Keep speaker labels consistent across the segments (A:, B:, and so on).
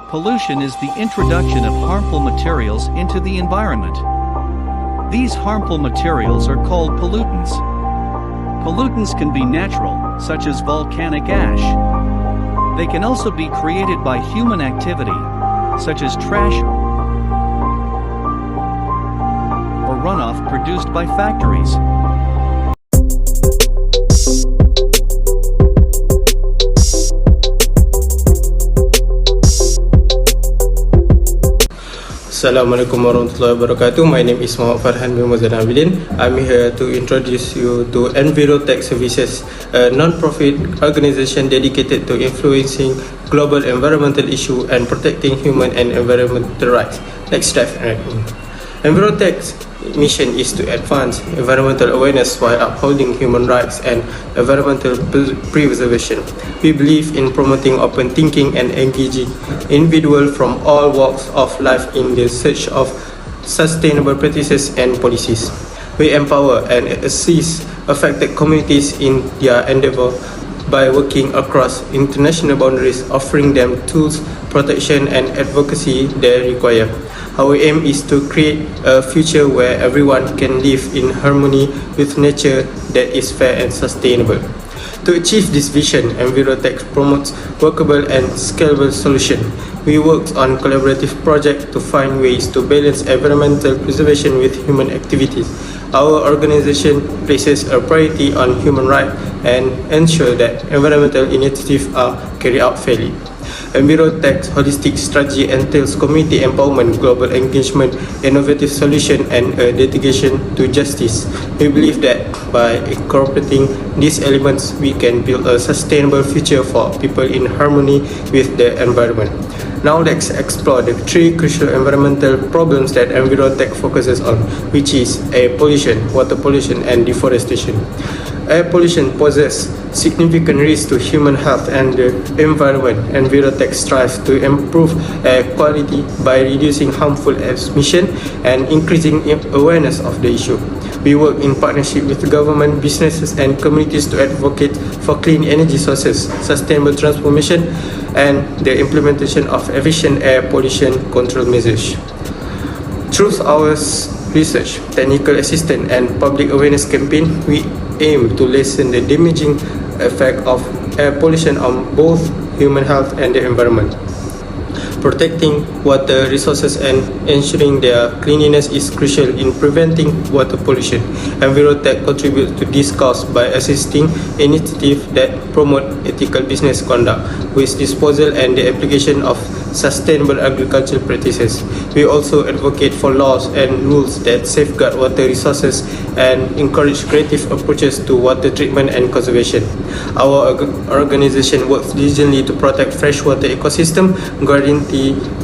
A: Pollution is the introduction of harmful materials into the environment. These harmful materials are called pollutants. Pollutants can be natural, such as volcanic ash. They can also be created by human activity, such as trash or runoff produced by factories.
B: Assalamualaikum warahmatullahi wabarakatuh. My name is Muhammad Farhan bin Muzan Abidin. I'm here to introduce you to Envirotech Services, a non-profit organization dedicated to influencing global environmental issues and protecting human and environmental rights. Let's dive right in. Envirotech's mission is to advance environmental awareness while upholding human rights and environmental preservation. We believe in promoting open thinking and engaging individuals from all walks of life in the search of sustainable practices and policies. We empower and assist affected communities in their endeavor by working across international boundaries, offering them tools, protection, and advocacy they require. Our aim is to create a future where everyone can live in harmony with nature that is fair and sustainable. To achieve this vision, Envirotech promotes workable and scalable solutions. We work on collaborative projects to find ways to balance environmental preservation with human activities. Our organization places a priority on human rights and ensures that environmental initiatives are carried out fairly. Envirotech's holistic strategy entails community empowerment, global engagement, innovative solutions, and a dedication to justice. We believe that by incorporating these elements, we can build a sustainable future for people in harmony with the environment. Now let's explore the three crucial environmental problems that Envirotech focuses on, which is air pollution, water pollution, and deforestation. Air pollution poses significant risk to human health and the environment. Envirotech strives to improve air quality by reducing harmful emissions and increasing awareness of the issue. We work in partnership with government, businesses, and communities to advocate for clean energy sources, sustainable transformation, and the implementation of efficient air pollution control measures. Through our research, technical assistance, and public awareness campaign, we aim to lessen the damaging effect of air pollution on both human health and the environment. Protecting water resources and ensuring their cleanliness is crucial in preventing water pollution. Envirotech contributes to this cause by assisting initiatives that promote ethical business conduct, waste disposal, and the application of sustainable agricultural practices. We also advocate for laws and rules that safeguard water resources and encourage creative approaches to water treatment and conservation. Our organization works diligently to protect freshwater ecosystem, guarantee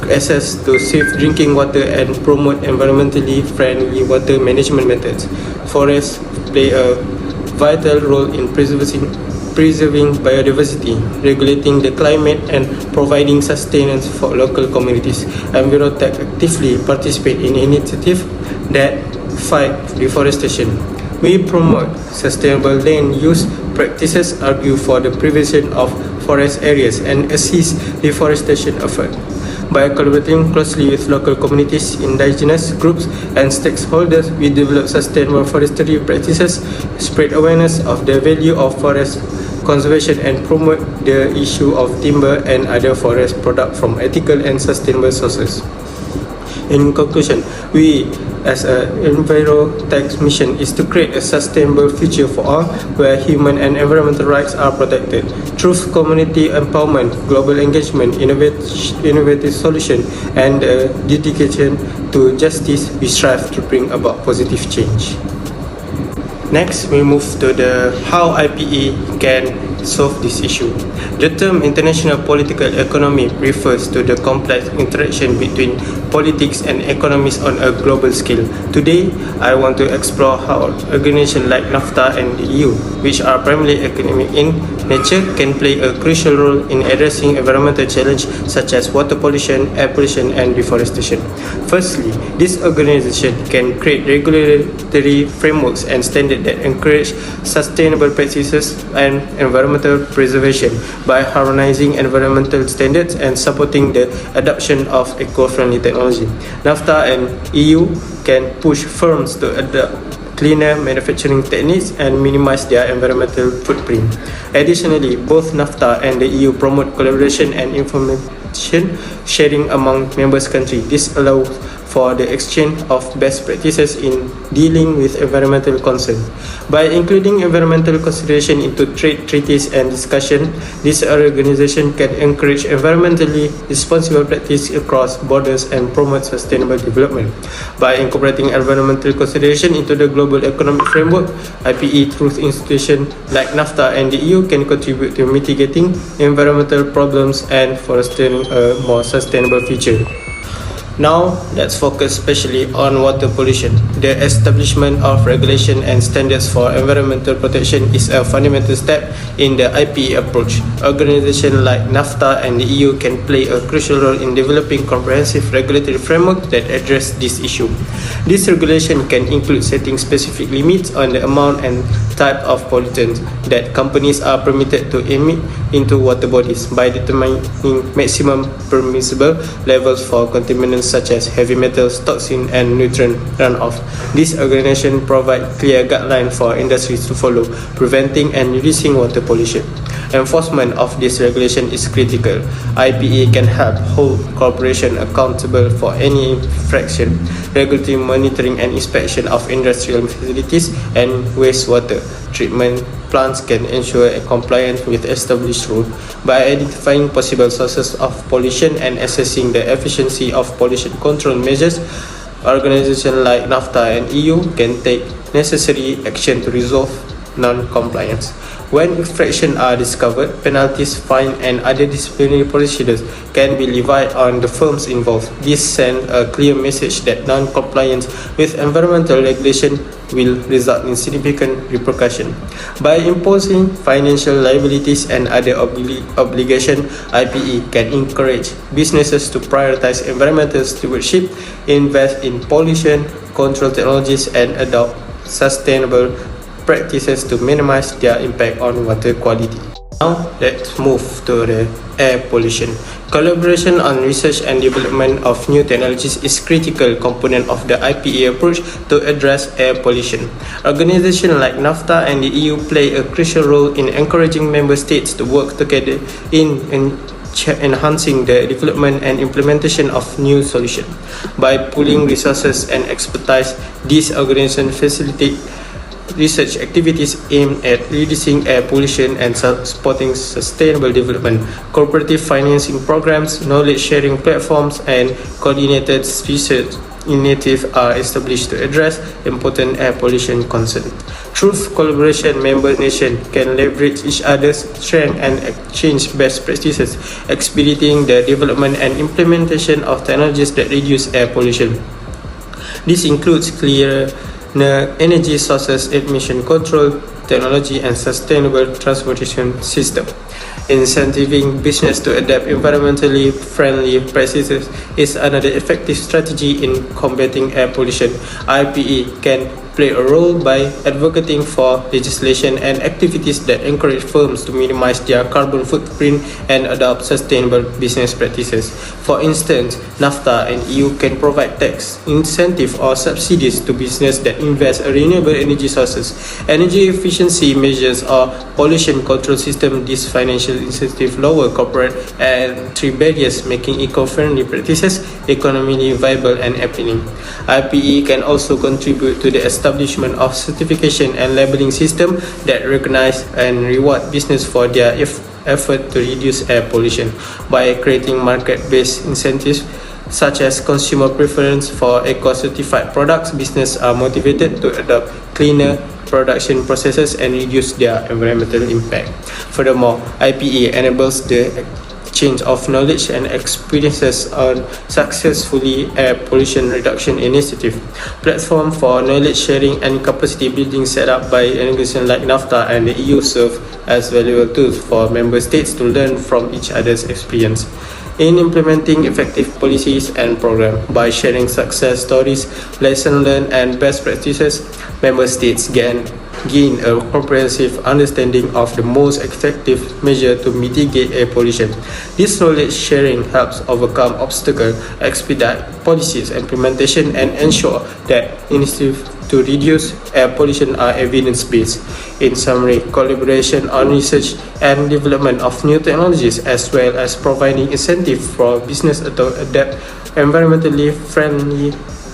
B: access to safe drinking water, and promote environmentally friendly water management methods. Forests play a vital role in preserving biodiversity, regulating the climate, and providing sustenance for local communities. Envirotech actively participate in initiatives that fight deforestation. We promote sustainable land use practices, argue for the preservation of forest areas, and assist deforestation efforts. By collaborating closely with local communities, indigenous groups, and stakeholders, we develop sustainable forestry practices, spread awareness of the value of forest conservation, and promote the issue of timber and other forest products from ethical and sustainable sources. In conclusion, we as an Envirotech mission is to create a sustainable future for all, where human and environmental rights are protected. Through community empowerment, global engagement, innovative solution, and dedication to justice, we strive to bring about positive change. Next, we move to the how IPE can solve this issue. The term international political economy refers to the complex interaction between politics and economies on a global scale. Today, I want to explore how organizations like NAFTA and the EU, which are primarily economic in nature, can play a crucial role in addressing environmental challenges such as water pollution, air pollution, and deforestation. Firstly, this organization can create regulatory frameworks and standards that encourage sustainable practices and environmental environmental preservation by harmonizing environmental standards and supporting the adoption of eco-friendly technology. NAFTA and EU can push firms to adopt cleaner manufacturing techniques and minimize their environmental footprint. Additionally, both NAFTA and the EU promote collaboration and information sharing among members countries. This allows for the exchange of best practices in dealing with environmental concerns. By including environmental consideration into trade treaties and discussion, this organization can encourage environmentally responsible practice across borders and promote sustainable development. By incorporating environmental consideration into the global economic framework, IPE through institutions like NAFTA and the EU can contribute to mitigating environmental problems and fostering a more sustainable future. Now, let's focus especially on water pollution. The establishment of regulation and standards for environmental protection is a fundamental step in the IPE approach. Organizations like NAFTA and the EU can play a crucial role in developing comprehensive regulatory framework that address this issue. This regulation can include setting specific limits on the amount and type of pollutants that companies are permitted to emit into water bodies by determining maximum permissible levels for contaminants such as heavy metals, toxins, and nutrient runoff. This organization provides clear guidelines for industries to follow, preventing and reducing water pollution. Enforcement of this regulation is critical. IPA can help hold corporations accountable for any infraction, regulatory monitoring and inspection of industrial facilities and wastewater treatment plants can ensure a compliance with established rules. By identifying possible sources of pollution and assessing the efficiency of pollution control measures, organizations like NAFTA and EU can take necessary action to resolve non-compliance. When infractions are discovered, penalties, fines, and other disciplinary procedures can be levied on the firms involved. This sends a clear message that non-compliance with environmental regulation will result in significant repercussions. By imposing financial liabilities and other obligations, IPE can encourage businesses to prioritize environmental stewardship, invest in pollution control technologies, and adopt sustainable practices to minimize their impact on water quality. Now, let's move to the air pollution. Collaboration on research and development of new technologies is a critical component of the IPA approach to address air pollution. Organizations like NAFTA and the EU play a crucial role in encouraging member states to work together in enhancing the development and implementation of new solutions. By pooling resources and expertise, these organizations facilitate research activities aimed at reducing air pollution and supporting sustainable development. Cooperative financing programs, knowledge sharing platforms, and coordinated research initiatives are established to address important air pollution concerns. Through collaboration, member nations can leverage each other's strengths and exchange best practices, expediting the development and implementation of technologies that reduce air pollution. This includes clear energy sources, emission control technology, and sustainable transportation system. Incentivizing business to adapt environmentally friendly practices is another effective strategy in combating air pollution. IPE can play a role by advocating for legislation and activities that encourage firms to minimize their carbon footprint and adopt sustainable business practices. For instance, NAFTA and EU can provide tax incentives or subsidies to businesses that invest in renewable energy sources, energy efficiency measures, or pollution control systems. These financial incentives lower corporate entry barriers, making eco-friendly practices economically viable and appealing. IPE can also contribute to the establishment of certification and labeling system that recognize and reward business for their effort to reduce air pollution. By creating market-based incentives such as consumer preference for eco-certified products, businesses are motivated to adopt cleaner production processes and reduce their environmental impact. Furthermore, IPA enables the exchange of knowledge and experiences on successfully air pollution reduction initiative. Platform for knowledge sharing and capacity building set up by organizations like NAFTA and the EU serve as valuable tools for member states to learn from each other's experience. In implementing effective policies and programs, by sharing success stories, lessons learned, and best practices, member states gain gain a comprehensive understanding of the most effective measure to mitigate air pollution. This knowledge sharing helps overcome obstacles, expedite policies implementation, and ensure that initiatives to reduce air pollution are evidence-based. In summary, collaboration on research and development of new technologies, as well as providing incentive for business to adapt environmentally friendly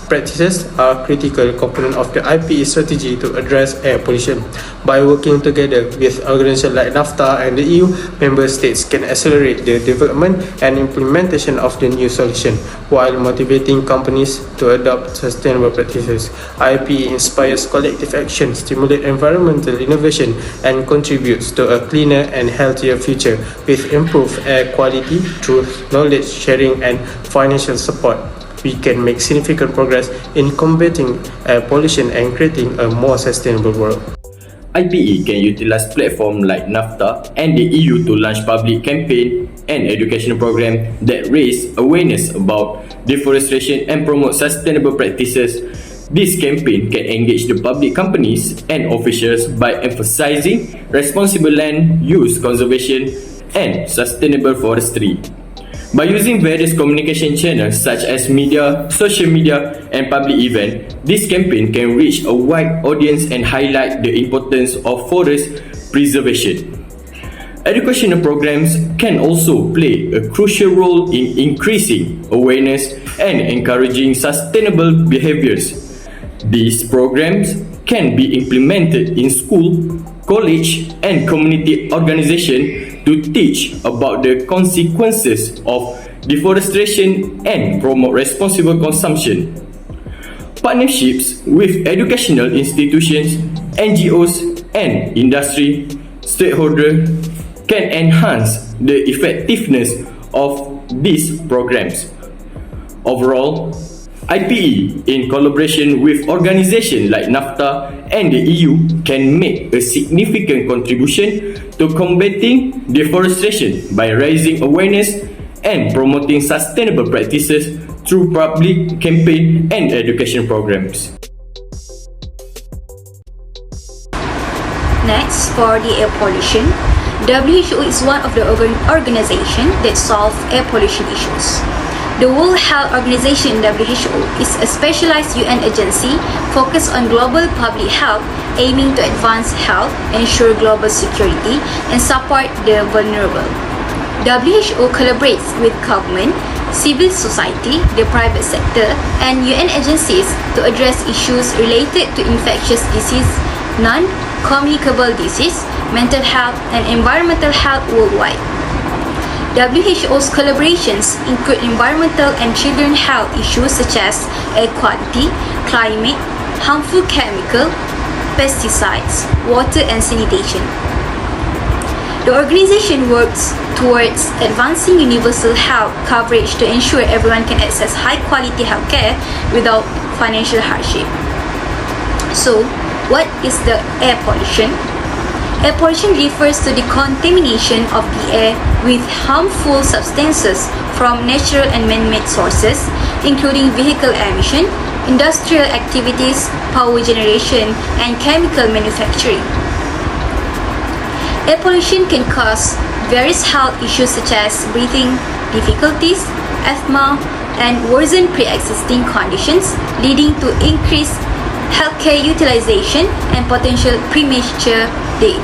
B: practices, are critical component of the IPE strategy to address air pollution. By working together with organizations like NAFTA and the EU, member states can accelerate the development and implementation of the new solution while motivating companies to adopt sustainable practices. IPE inspires collective action, stimulates environmental innovation, and contributes to a cleaner and healthier future with improved air quality through knowledge sharing and financial support. We can make significant progress in combating air pollution and creating a more sustainable world.
C: IPE can utilize platforms like NAFTA and the EU to launch public campaign and educational programs that raise awareness about deforestation and promote sustainable practices. This campaign can engage the public companies and officials by emphasizing responsible land use conservation and sustainable forestry. By using various communication channels such as media, social media, and public events, this campaign can reach a wide audience and highlight the importance of forest preservation. Educational programs can also play a crucial role in increasing awareness and encouraging sustainable behaviors. These programs can be implemented in school, college, and community organizations to teach about the consequences of deforestation and promote responsible consumption. Partnerships with educational institutions, NGOs, and industry stakeholders can enhance the effectiveness of these programs. Overall, IPE, in collaboration with organizations like NAFTA and the EU, can make a significant contribution to combating deforestation by raising awareness and promoting sustainable practices through public campaign and education programs.
D: Next, for the air pollution, WHO is one of the organizations that solve air pollution issues. The World Health Organization (WHO) is a specialized UN agency focused on global public health, aiming to advance health, ensure global security, and support the vulnerable. WHO collaborates with government, civil society, the private sector, and UN agencies to address issues related to infectious disease, non-communicable disease, mental health, and environmental health worldwide. WHO's collaborations include environmental and children health issues such as air quality, climate, harmful chemical, pesticides, water and sanitation. The organization works towards advancing universal health coverage to ensure everyone can access high-quality healthcare without financial hardship. So, what is the air pollution? Air pollution refers to the contamination of the air with harmful substances from natural and man-made sources, including vehicle emission, industrial activities, power generation, and chemical manufacturing. Air pollution can cause various health issues such as breathing difficulties, asthma, and worsen pre-existing conditions, leading to increased healthcare utilization and potential premature death.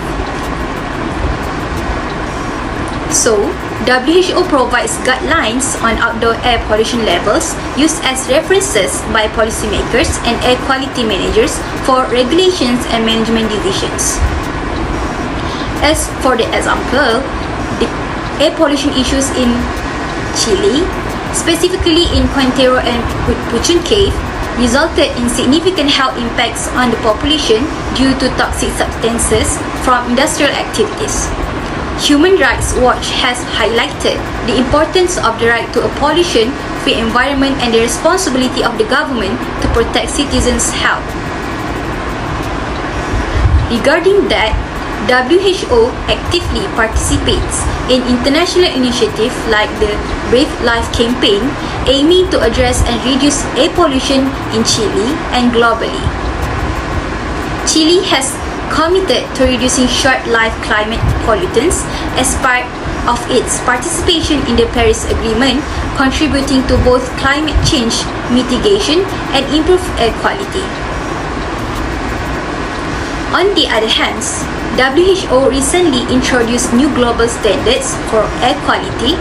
D: So, WHO provides guidelines on outdoor air pollution levels used as references by policymakers and air quality managers for regulations and management decisions. As for the example, the air pollution issues in Chile, specifically in Quintero and Puchun Cave, resulted in significant health impacts on the population due to toxic substances from industrial activities. Human Rights Watch has highlighted the importance of the right to a pollution-free environment and the responsibility of the government to protect citizens' health. Regarding that, WHO actively participates in international initiatives like the Brave Life campaign, aiming to address and reduce air pollution in Chile and globally. Chile has committed to reducing short-lived climate pollutants as part of its participation in the Paris Agreement, contributing to both climate change mitigation and improved air quality. On the other hand, WHO recently introduced new global standards for air quality,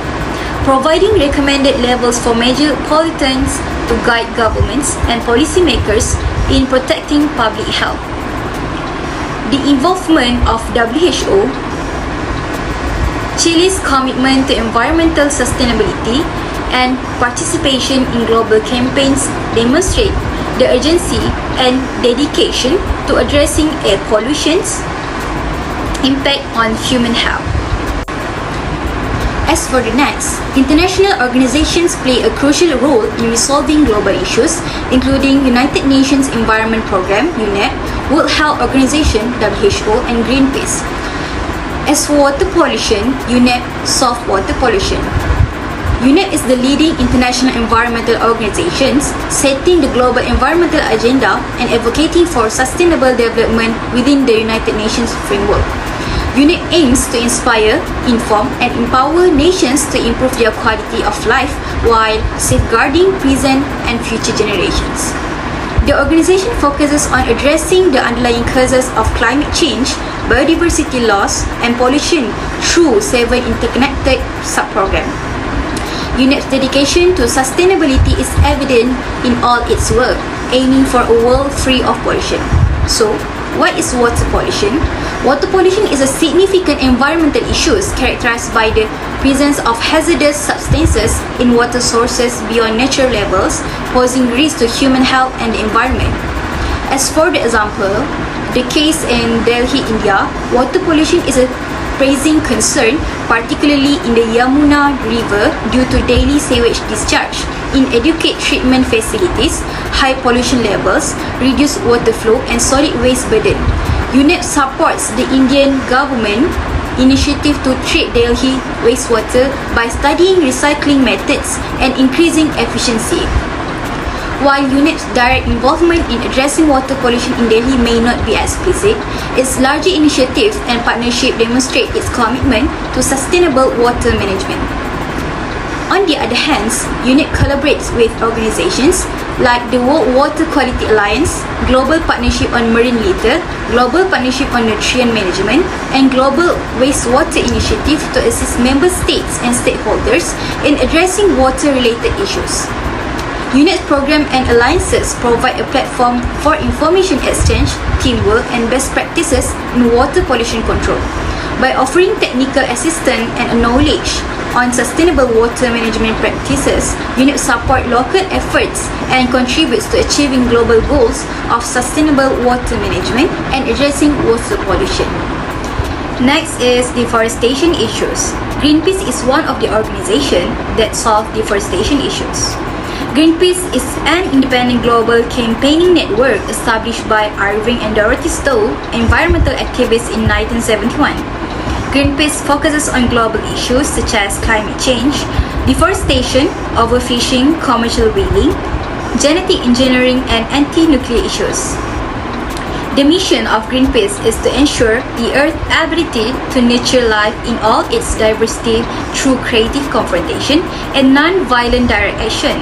D: providing recommended levels for major pollutants to guide governments and policymakers in protecting public health. The involvement of WHO, Chile's commitment to environmental sustainability, and participation in global campaigns demonstrate the urgency and dedication to addressing air pollution's impact on human health. As for the next, international organizations play a crucial role in resolving global issues, including United Nations Environment Programme, UNEP, World Health Organization, WHO, and Greenpeace. As for water pollution, UNEP solves water pollution. UNEP is the leading international environmental organization, setting the global environmental agenda and advocating for sustainable development within the United Nations framework. UNEP aims to inspire, inform, and empower nations to improve their quality of life while safeguarding present and future generations. The organization focuses on addressing the underlying causes of climate change, biodiversity loss, and pollution through 7 interconnected sub-programs. UNEP's dedication to sustainability is evident in all its work, aiming for a world free of pollution. So, what is water pollution? Water pollution is a significant environmental issue characterized by the presence of hazardous substances in water sources beyond natural levels, posing risk to human health and the environment. As for the example, the case in Delhi, India, water pollution is a pressing concern, particularly in the Yamuna River due to daily sewage discharge, inadequate treatment facilities, high pollution levels, reduced water flow, and solid waste burden. UNEP supports the Indian government initiative to treat Delhi wastewater by studying recycling methods and increasing efficiency. While UNEP's direct involvement in addressing water pollution in Delhi may not be explicit, its larger initiatives and partnership demonstrate its commitment to sustainable water management. On the other hand, UNEP collaborates with organizations like the World Water Quality Alliance, Global Partnership on Marine Litter, Global Partnership on Nutrient Management, and Global Wastewater Initiative to assist member states and stakeholders in addressing water-related issues. UNEP's program and alliances provide a platform for information exchange, teamwork, and best practices in water pollution control. By offering technical assistance and knowledge on sustainable water management practices, UNEP supports local efforts and contributes to achieving global goals of sustainable water management and addressing water pollution. Next is deforestation issues. Greenpeace is one of the organizations that solve deforestation issues. Greenpeace is an independent global campaigning network established by Irving and Dorothy Stowe, environmental activists in 1971. Greenpeace focuses on global issues such as climate change, deforestation, overfishing, commercial whaling, genetic engineering, and anti-nuclear issues. The mission of Greenpeace is to ensure the Earth's ability to nurture life in all its diversity through creative confrontation and non-violent direct action.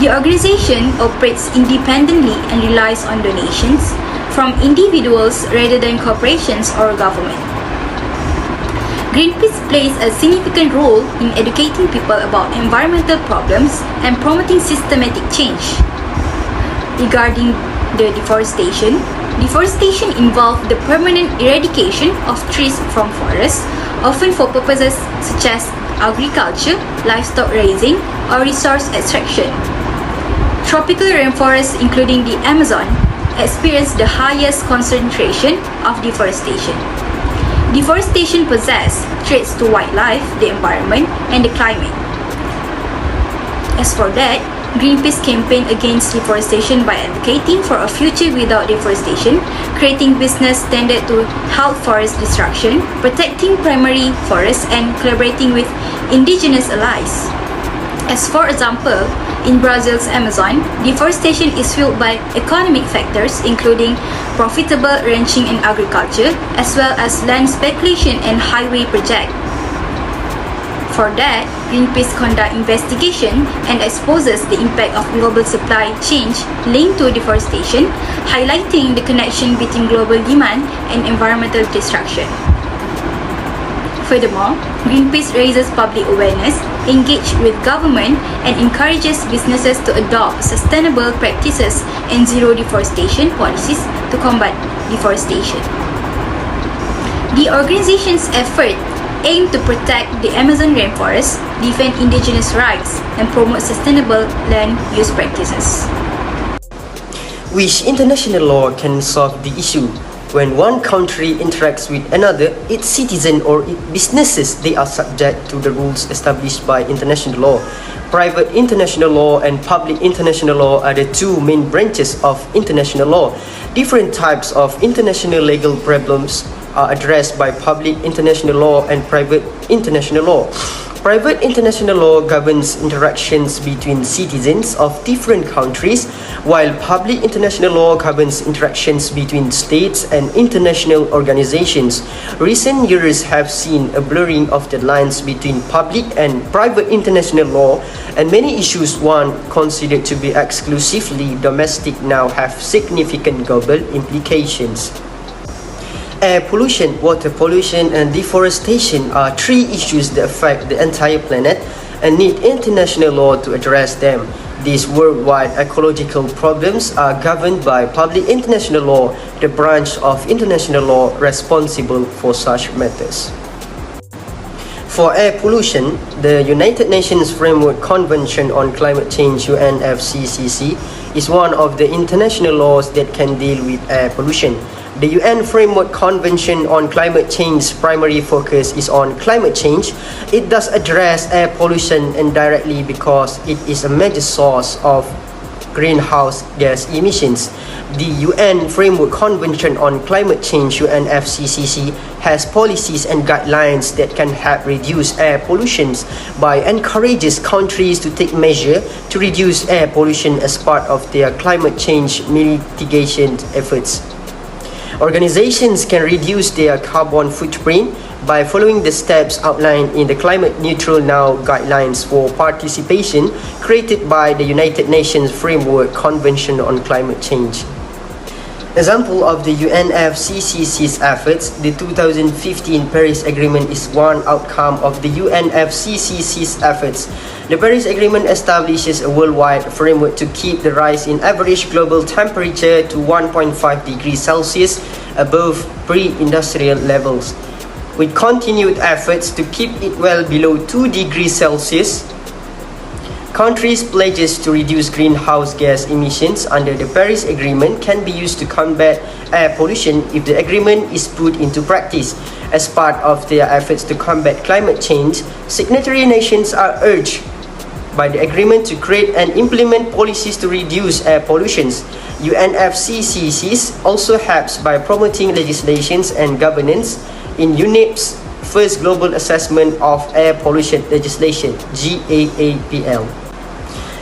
D: The organization operates independently and relies on donations from individuals rather than corporations or government. Greenpeace plays a significant role in educating people about environmental problems and promoting systematic change. Regarding the deforestation involves the permanent eradication of trees from forests, often for purposes such as agriculture, livestock raising, or resource extraction. Tropical rainforests, including the Amazon, experience the highest concentration of deforestation. Deforestation poses threats to wildlife, the environment, and the climate. As for that, Greenpeace campaigns against deforestation by advocating for a future without deforestation, creating business standards to halt forest destruction, protecting primary forests, and collaborating with indigenous allies. As for example, In Brazil's Amazon, deforestation is fueled by economic factors including profitable ranching and agriculture, as well as land speculation and highway projects. For that, Greenpeace conducts investigation and exposes the impact of global supply change linked to deforestation, highlighting the connection between global demand and environmental destruction. Furthermore, Greenpeace raises public awareness, engages with government, and encourages businesses to adopt sustainable practices and zero deforestation policies to combat deforestation. The organization's effort aim to protect the Amazon rainforest, defend indigenous rights, and promote sustainable land use practices.
E: Which international law can solve the issue? When one country interacts with another, its citizens or its businesses, they are subject to the rules established by international law. Private international law and public international law are the two main branches of international law. Different types of international legal problems are addressed by public international law and private international law. Private international law governs interactions between citizens of different countries, while public international law governs interactions between states and international organizations. Recent years have seen a blurring of the lines between public and private international law, and many issues once considered to be exclusively domestic now have significant global implications. Air pollution, water pollution, and deforestation are three issues that affect the entire planet and need international law to address them. These worldwide ecological problems are governed by public international law, the branch of international law responsible for such matters. For air pollution, the United Nations Framework Convention on Climate Change (UNFCCC) is one of the international laws that can deal with air pollution. The UN Framework Convention on Climate Change's primary focus is on climate change. It does address air pollution indirectly because it is a major source of greenhouse gas emissions. The UN Framework Convention on Climate Change (UNFCCC) has policies and guidelines that can help reduce air pollution by encourages countries to take measures to reduce air pollution as part of their climate change mitigation efforts. Organizations can reduce their carbon footprint by following the steps outlined in the Climate Neutral Now guidelines for participation created by the United Nations Framework Convention on Climate Change. Example of the UNFCCC's efforts, the 2015 Paris Agreement is one outcome of the UNFCCC's efforts. The Paris Agreement establishes a worldwide framework to keep the rise in average global temperature to 1.5 degrees Celsius above pre-industrial levels. With continued efforts to keep it well below 2 degrees Celsius, countries' pledges to reduce greenhouse gas emissions under the Paris Agreement can be used to combat air pollution if the agreement is put into practice. As part of their efforts to combat climate change, signatory nations are urged by the agreement to create and implement policies to reduce air pollution. UNFCCC also helps by promoting legislations and governance in UNEP's first global assessment of air pollution legislation, GAAPL.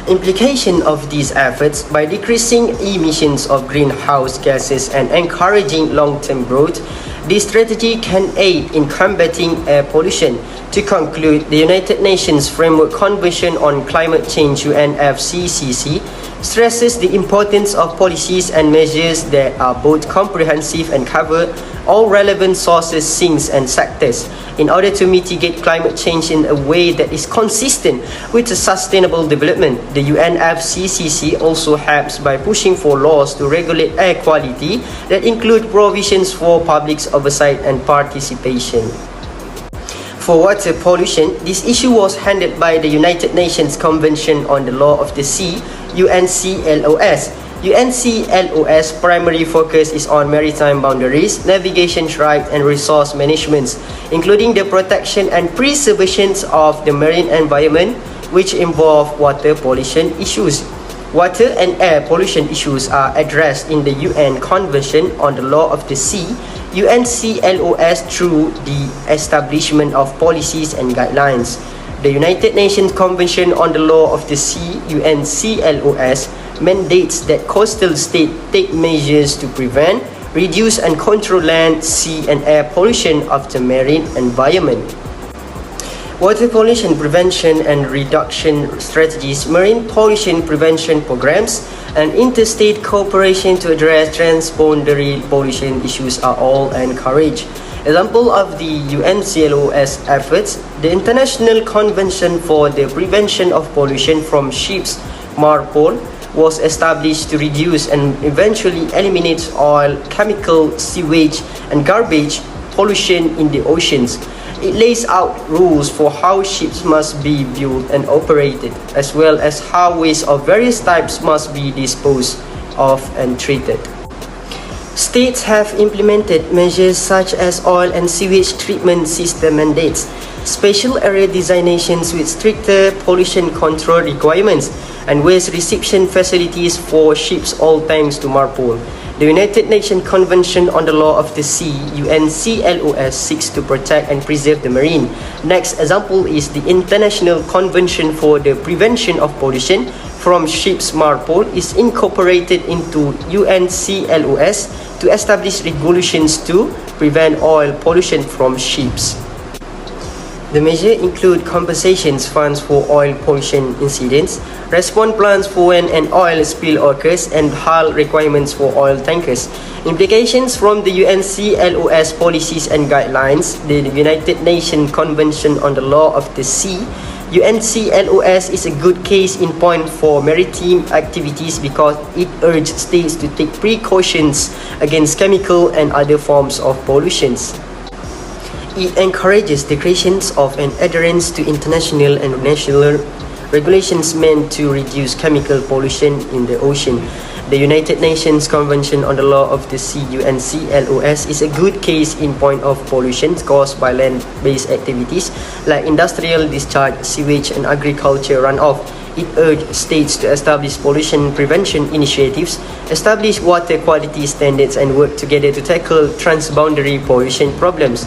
E: Implication of these efforts by decreasing emissions of greenhouse gases and encouraging long-term growth, this strategy can aid in combating air pollution. To conclude, the United Nations Framework Convention on Climate Change (UNFCCC) stresses the importance of policies and measures that are both comprehensive and cover all relevant sources, sinks, and sectors in order to mitigate climate change in a way that is consistent with sustainable development. The UNFCCC also helps by pushing for laws to regulate air quality that include provisions for public oversight and participation. For water pollution, this issue was handled by the United Nations Convention on the Law of the Sea, UNCLOS. UNCLOS' primary focus is on maritime boundaries, navigation rights, and resource management, including the protection and preservation of the marine environment, which involve water pollution issues. Water and air pollution issues are addressed in the UN Convention on the Law of the Sea, UNCLOS, through the establishment of policies and guidelines. The United Nations Convention on the Law of the Sea, UNCLOS, mandates that coastal states take measures to prevent, reduce and control land, sea and air pollution of the marine environment. Water pollution prevention and reduction strategies, marine pollution prevention programs, and interstate cooperation to address transboundary pollution issues are all encouraged. Example of the UNCLOS efforts, the International Convention for the Prevention of Pollution from Ships, MARPOL, was established to reduce and eventually eliminate oil, chemical, sewage, and garbage pollution in the oceans. It lays out rules for how ships must be built and operated, as well as how waste of various types must be disposed of and treated. States have implemented measures such as oil and sewage treatment system mandates, special area designations with stricter pollution control requirements, and waste reception facilities for ships, all thanks to MARPOL. The United Nations Convention on the Law of the Sea, UNCLOS, seeks to protect and preserve the marine. Next example is the International Convention for the Prevention of Pollution from Ships, MARPOL, is incorporated into UNCLOS to establish regulations to prevent oil pollution from ships. The measures include compensations funds for oil pollution incidents, response plans for when an oil spill occurs, and hull requirements for oil tankers. Implications from the UNCLOS policies and guidelines, the United Nations Convention on the Law of the Sea, UNCLOS is a good case in point for maritime activities because it urges states to take precautions against chemical and other forms of pollutions. It encourages the creation of an adherence to international and national regulations meant to reduce chemical pollution in the ocean. The United Nations Convention on the Law of the Sea, UNCLOS, is a good case in point of pollution caused by land-based activities like industrial discharge, sewage, and agriculture runoff. It urged states to establish pollution prevention initiatives, establish water quality standards, and work together to tackle transboundary pollution problems.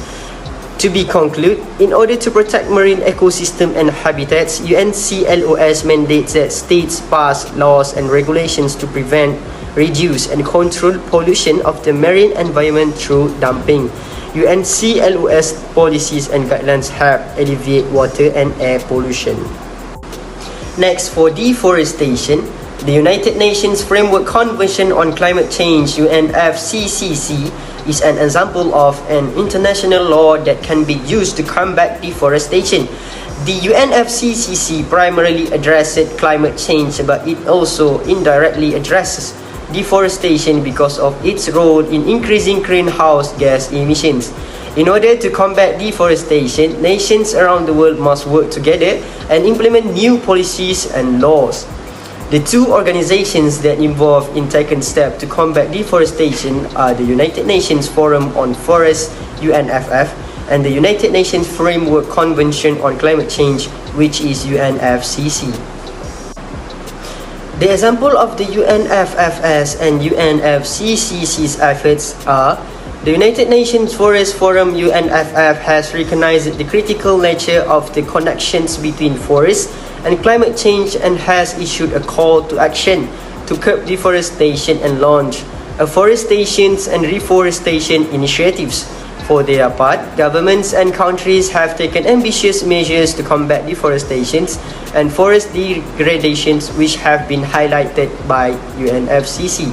E: To be concluded, in order to protect marine ecosystem and habitats, UNCLOS mandates that states pass laws and regulations to prevent, reduce, and control pollution of the marine environment through dumping. UNCLOS policies and guidelines help alleviate water and air pollution. Next, for deforestation, the United Nations Framework Convention on Climate Change, UNFCCC, is an example of an international law that can be used to combat deforestation. The UNFCCC primarily addresses climate change, but it also indirectly addresses deforestation because of its role in increasing greenhouse gas emissions. In order to combat deforestation, nations around the world must work together and implement new policies and laws. The two organizations that involve in taking steps to combat deforestation are the United Nations Forum on Forests, UNFF, and the United Nations Framework Convention on Climate Change, which is UNFCC. The example of the UNFFS and UNFCCC's efforts are: the United Nations Forest Forum, UNFF, has recognized the critical nature of the connections between forests and climate change and has issued a call to action to curb deforestation and launch afforestation and reforestation initiatives. For their part, governments and countries have taken ambitious measures to combat deforestation and forest degradations, which have been highlighted by UNFCC.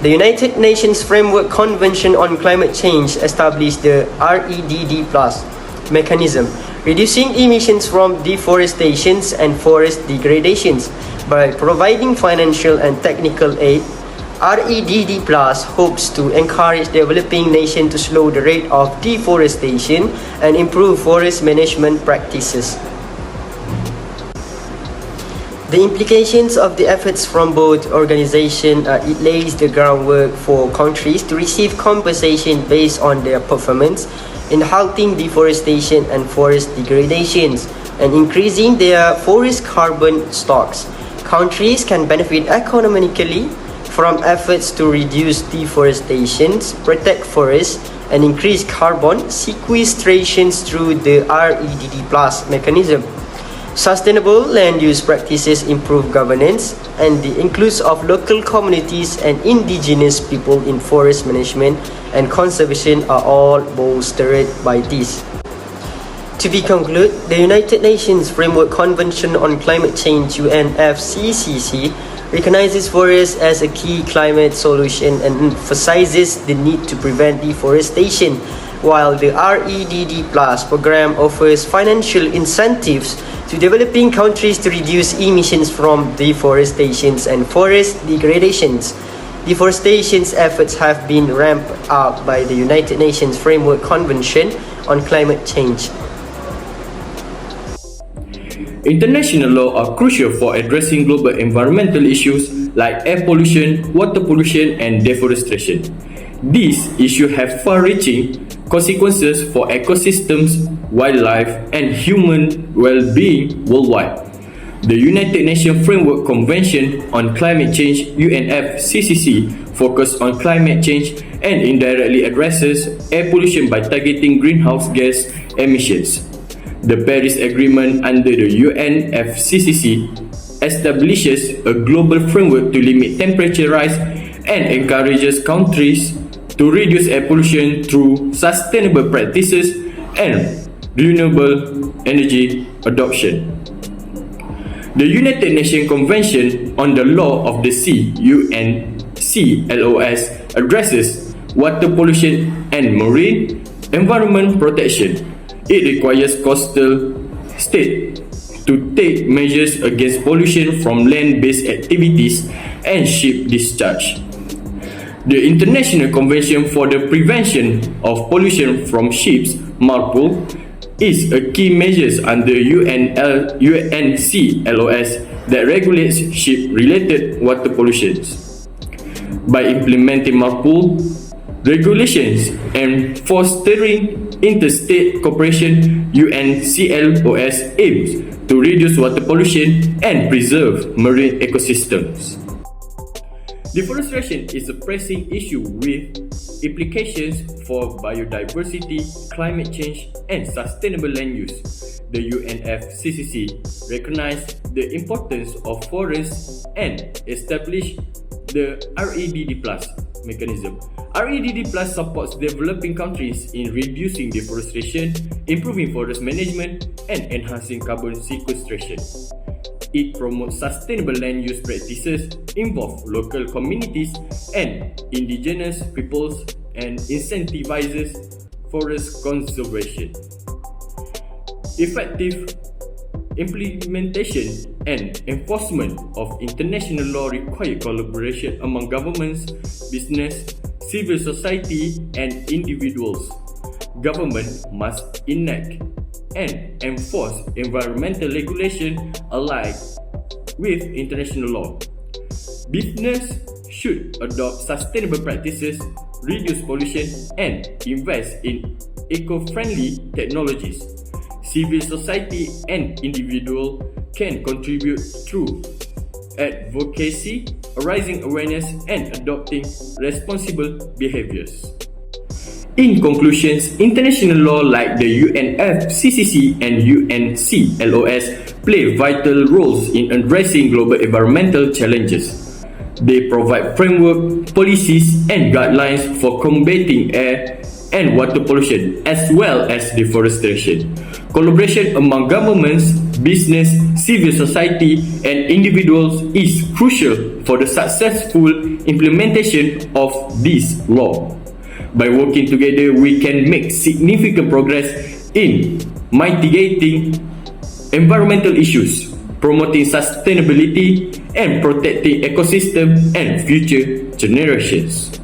E: The United Nations Framework Convention on Climate Change established the REDD+ mechanism, reducing emissions from deforestation and forest degradations. By providing financial and technical aid, REDD+ hopes to encourage developing nations to slow the rate of deforestation and improve forest management practices. The implications of the efforts from both organizations are it lays the groundwork for countries to receive compensation based on their performance in halting deforestation and forest degradations and increasing their forest carbon stocks. Countries can benefit economically from efforts to reduce deforestation, protect forests, and increase carbon sequestration through the REDD+ mechanism. Sustainable land use practices improve governance, and the inclusion of local communities and indigenous people in forest management and conservation are all bolstered by this. To be concluded, the United Nations Framework Convention on Climate Change (UNFCCC) recognizes forests as a key climate solution and emphasizes the need to prevent deforestation, while the REDD+ program offers financial incentives to developing countries to reduce emissions from deforestation and forest degradations. Deforestation efforts have been ramped up by the United Nations Framework Convention on Climate Change.
C: International law are crucial for addressing global environmental issues like air pollution, water pollution, and deforestation. These issues have far-reaching consequences for ecosystems, wildlife, and human well-being worldwide. The United Nations Framework Convention on Climate Change (UNFCCC) focuses on climate change and indirectly addresses air pollution by targeting greenhouse gas emissions. The Paris Agreement under the UNFCCC establishes a global framework to limit temperature rise and encourages countries to reduce air pollution through sustainable practices and renewable energy adoption. The United Nations Convention on the Law of the Sea (UNCLOS) addresses water pollution and marine environment protection. It requires coastal states to take measures against pollution from land-based activities and ship discharge. The International Convention for the Prevention of Pollution from Ships (MARPOL) is a key measure under UNCLOS that regulates ship-related water pollutions. By implementing MARPOL regulations and fostering interstate cooperation, UNCLOS aims to reduce water pollution and preserve marine ecosystems. Deforestation is a pressing issue with implications for biodiversity, climate change, and sustainable land use. The UNFCCC recognized the importance of forests and established the REDD+ mechanism. REDD+ supports developing countries in reducing deforestation, improving forest management, and enhancing carbon sequestration. It promotes sustainable land use practices, involve local communities and indigenous peoples, and incentivizes forest conservation. Effective implementation and enforcement of international law require collaboration among governments, business, civil society, and individuals. Government must enact and enforce environmental regulation aligned with international law. Business should adopt sustainable practices, reduce pollution, and invest in eco-friendly technologies. Civil society and individuals can contribute through advocacy, raising awareness, and adopting responsible behaviors. In conclusions, international law like the UNFCCC and UNCLOS play vital roles in addressing global environmental challenges. They provide framework, policies, and guidelines for combating air and water pollution as well as deforestation. Collaboration among governments, business, civil society, and individuals is crucial for the successful implementation of this law. By working together, we can make significant progress in mitigating environmental issues, promoting sustainability, and protecting ecosystems and future generations.